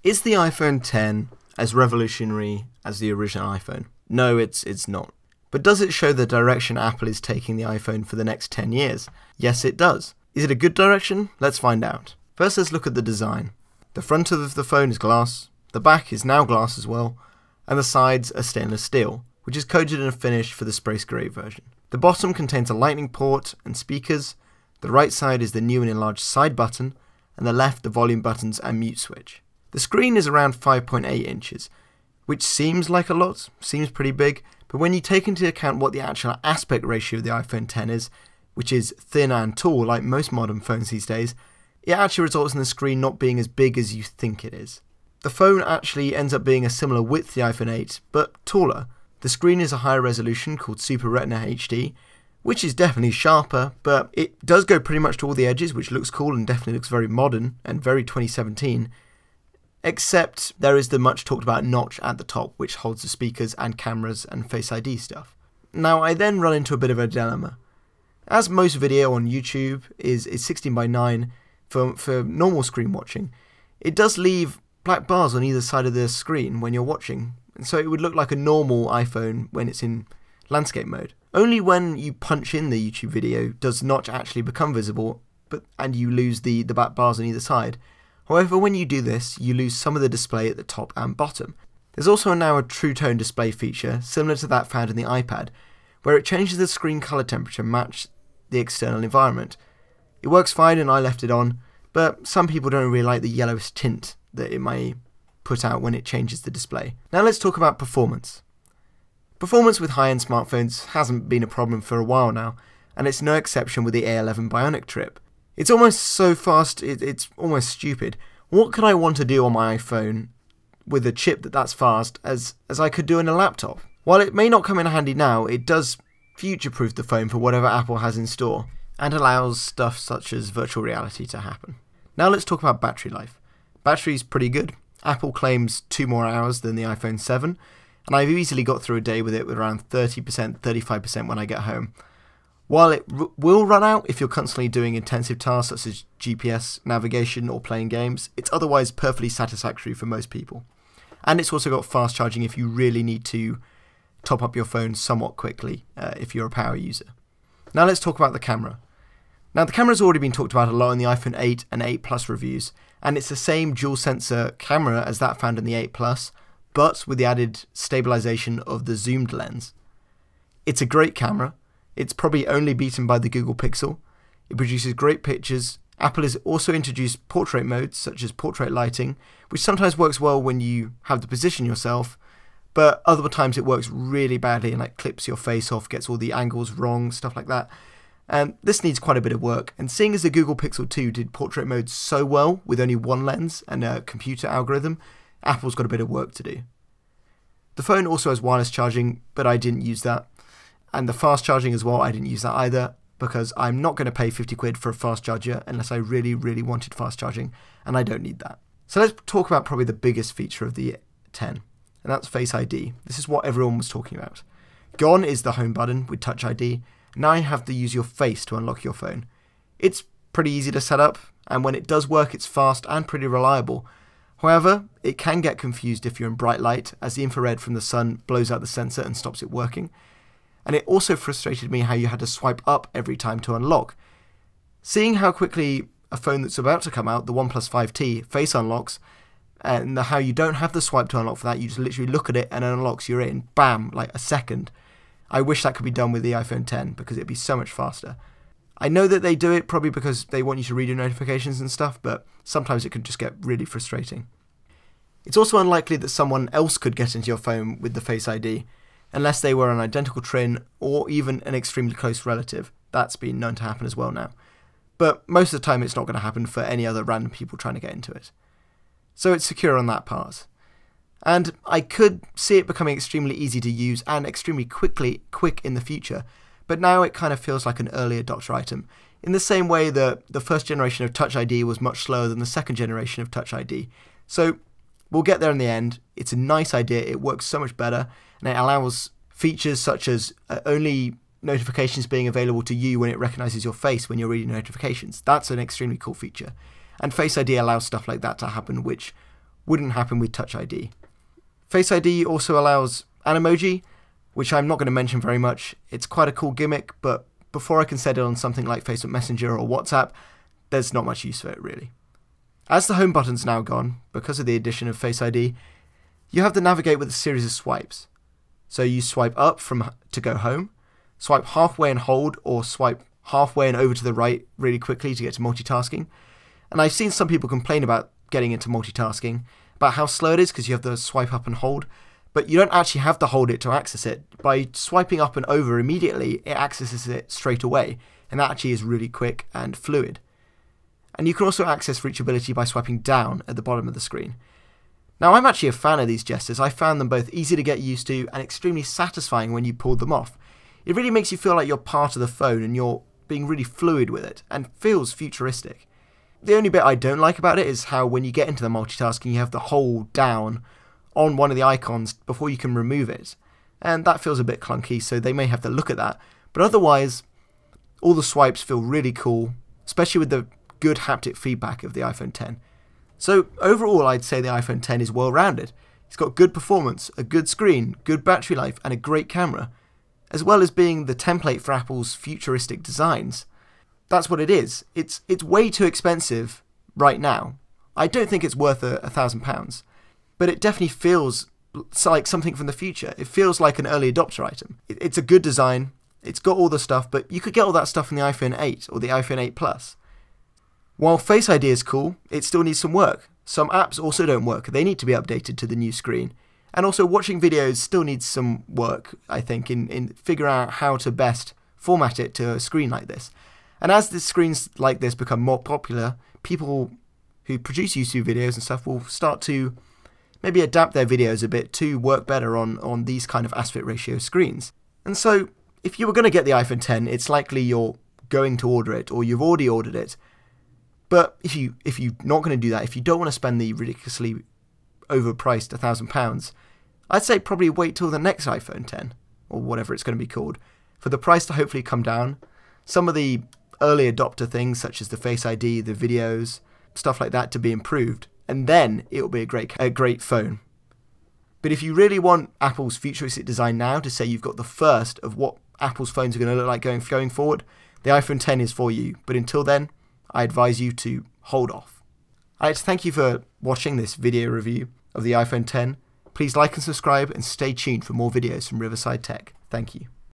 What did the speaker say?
Is the iPhone X as revolutionary as the original iPhone? No, it's not. But does it show the direction Apple is taking the iPhone for the next 10 years? Yes, it does. Is it a good direction? Let's find out. First, let's look at the design. The front of the phone is glass, the back is now glass as well, and the sides are stainless steel, which is coated in a finish for the Space Grey version. The bottom contains a lightning port and speakers, the right side is the new and enlarged side button, and the left the volume buttons and mute switch. The screen is around 5.8 inches, which seems like a lot, seems pretty big, but when you take into account what the actual aspect ratio of the iPhone X is, which is thin and tall like most modern phones these days, it actually results in the screen not being as big as you think it is. The phone actually ends up being a similar width to the iPhone 8, but taller. The screen is a higher resolution called Super Retina HD, which is definitely sharper, but it does go pretty much to all the edges, which looks cool and definitely looks very modern and very 2017. Except there is the much talked about notch at the top, which holds the speakers and cameras and Face ID stuff. Now I then run into a bit of a dilemma. As most video on YouTube is 16:9 for normal screen watching, it does leave black bars on either side of the screen when you're watching, and so it would look like a normal iPhone when it's in landscape mode. Only when you punch in the YouTube video does notch actually become visible, and you lose the black bars on either side. However, when you do this, you lose some of the display at the top and bottom. There's also now a True Tone display feature, similar to that found in the iPad, where it changes the screen color temperature to match the external environment. It works fine and I left it on, but some people don't really like the yellowish tint that it may put out when it changes the display. Now let's talk about performance. Performance with high-end smartphones hasn't been a problem for a while now, and it's no exception with the A11 Bionic chip. It's almost so fast, it's almost stupid. What could I want to do on my iPhone with a chip that's fast as I could do in a laptop? While it may not come in handy now, it does future-proof the phone for whatever Apple has in store, and allows stuff such as virtual reality to happen. Now let's talk about battery life. Battery's pretty good. Apple claims 2 more hours than the iPhone 7, and I've easily got through a day with it with around 30%, 35% when I get home. While it will run out if you're constantly doing intensive tasks such as GPS navigation or playing games, it's otherwise perfectly satisfactory for most people. And it's also got fast charging if you really need to top up your phone somewhat quickly if you're a power user. Now let's talk about the camera. Now the camera's already been talked about a lot in the iPhone 8 and 8 Plus reviews, and it's the same dual sensor camera as that found in the 8 Plus, but with the added stabilization of the zoomed lens. It's a great camera. It's probably only beaten by the Google Pixel. It produces great pictures. Apple has also introduced portrait modes such as portrait lighting, which sometimes works well when you have to position yourself, but other times it works really badly and like clips your face off, gets all the angles wrong, stuff like that. And this needs quite a bit of work. And seeing as the Google Pixel 2 did portrait mode so well with only one lens and a computer algorithm, Apple's got a bit of work to do. The phone also has wireless charging, but I didn't use that. And the fast charging as well, I didn't use that either, because I'm not going to pay 50 quid for a fast charger unless I really, really wanted fast charging, and I don't need that. So let's talk about probably the biggest feature of the 10, and that's Face ID. This is what everyone was talking about. Gone is the home button with Touch ID. Now you have to use your face to unlock your phone. It's pretty easy to set up, and when it does work, it's fast and pretty reliable. However, it can get confused if you're in bright light, as the infrared from the sun blows out the sensor and stops it working. And it also frustrated me how you had to swipe up every time to unlock. Seeing how quickly a phone that's about to come out, the OnePlus 5T, face unlocks, and how you don't have the swipe to unlock for that, you just literally look at it and it unlocks, you're in, bam, like a second. I wish that could be done with the iPhone X because it'd be so much faster. I know that they do it probably because they want you to read your notifications and stuff, but sometimes it can just get really frustrating. It's also unlikely that someone else could get into your phone with the Face ID, unless they were an identical twin or even an extremely close relative. That's been known to happen as well now. But most of the time it's not going to happen for any other random people trying to get into it. So it's secure on that part. And I could see it becoming extremely easy to use and extremely quick in the future, but now it kind of feels like an early adopter item, in the same way that the first generation of Touch ID was much slower than the second generation of Touch ID. So we'll get there in the end. It's a nice idea, it works so much better, and it allows features such as only notifications being available to you when it recognizes your face when you're reading notifications. That's an extremely cool feature. And Face ID allows stuff like that to happen, which wouldn't happen with Touch ID. Face ID also allows Animoji, which I'm not going to mention very much. It's quite a cool gimmick, but before I can set it on something like Facebook Messenger or WhatsApp, there's not much use for it really. As the home button's now gone, because of the addition of Face ID, you have to navigate with a series of swipes. So you swipe up to go home, swipe halfway and hold, or swipe halfway and over to the right really quickly to get to multitasking. And I've seen some people complain about getting into multitasking, about how slow it is because you have to swipe up and hold, but you don't actually have to hold it to access it. By swiping up and over immediately, it accesses it straight away, and that actually is really quick and fluid. And you can also access reachability by swiping down at the bottom of the screen. Now, I'm actually a fan of these gestures. I found them both easy to get used to and extremely satisfying when you pulled them off. It really makes you feel like you're part of the phone and you're being really fluid with it, and feels futuristic. The only bit I don't like about it is how when you get into the multitasking, you have to hold down on one of the icons before you can remove it. And that feels a bit clunky, so they may have to look at that. But otherwise, all the swipes feel really cool, especially with the good haptic feedback of the iPhone X. So overall, I'd say the iPhone X is well-rounded. It's got good performance, a good screen, good battery life, and a great camera, as well as being the template for Apple's futuristic designs. That's what it is. It's way too expensive right now. I don't think it's worth £1,000, but it definitely feels like something from the future. It feels like an early adopter item. It's a good design. It's got all the stuff, but you could get all that stuff in the iPhone 8 or the iPhone 8 Plus. While Face ID is cool, it still needs some work. Some apps also don't work. They need to be updated to the new screen. And also watching videos still needs some work, I think, in figuring out how to best format it to a screen like this. And as the screens like this become more popular, people who produce YouTube videos and stuff will start to maybe adapt their videos a bit to work better on these kind of aspect ratio screens. And so, if you were going to get the iPhone X, it's likely you're going to order it, or you've already ordered it. But if you're not going to do that, if you don't want to spend the ridiculously overpriced £1,000, I'd say probably wait till the next iPhone X, or whatever it's going to be called, for the price to hopefully come down. Some of the early adopter things, such as the Face ID, the videos, stuff like that, to be improved, and then it'll be a great phone. But if you really want Apple's futuristic design now, to say you've got the first of what Apple's phones are going to look like going forward, the iPhone X is for you. But until then, I advise you to hold off. I'd like to thank you for watching this video review of the iPhone X. Please like and subscribe and stay tuned for more videos from Riverside Tech. Thank you.